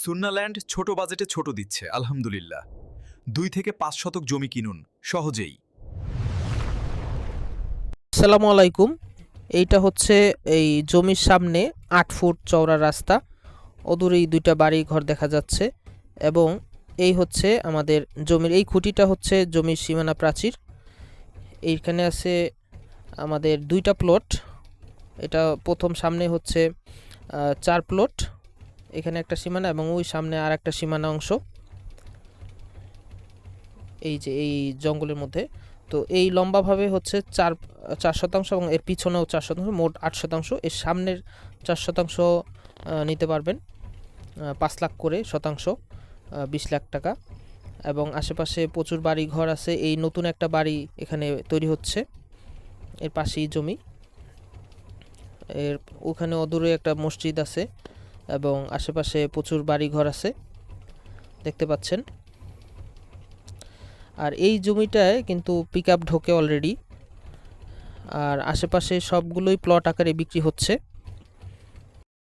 সুন্নাল্যান্ড ছোট বাজেটে ছোট দিচ্ছে আলহামদুলিল্লাহ। 2 থেকে 5 শতক জমি কিনুন সহজেই। আসসালামু আলাইকুম। এইটা হচ্ছে এই জমির সামনে 8 ফুট চওড়া রাস্তা, অদূরেই দুইটা বাড়ি ঘর দেখা যাচ্ছে এবং এই হচ্ছে আমাদের জমির এই খুঁটিটা হচ্ছে জমির সীমানা প্রাচীর। এইখানে আছে আমাদের দুইটা প্লট। এটা প্রথম সামনে হচ্ছে 4 প্লট, এখানে একটা সীমানা এবং ওই সামনে আর একটা সীমানা অংশ, এই যে এই জঙ্গলের মধ্যে। তো এই লম্বাভাবে হচ্ছে 4 শতাংশ এবং এর পিছনেও 4 শতাংশ, মোট 8 শতাংশ। এর সামনের 4 শতাংশ নিতে পারবেন 5 লাখ করে শতাংশ, 20 লাখ টাকা। এবং আশেপাশে প্রচুর বাড়ি ঘর আছে। এই নতুন একটা বাড়ি এখানে তৈরি হচ্ছে, এর পাশেই জমি। এর ওখানে অদূরে একটা মসজিদ আছে এবং আশেপাশে প্রচুর বাড়ি ঘর আছে, দেখতে পাচ্ছেন। আর এই জমিটায় কিন্তু পিকআপ ঢোকে অলরেডি, আর আশেপাশে সবগুলোই প্লট আকারে বিক্রি হচ্ছে।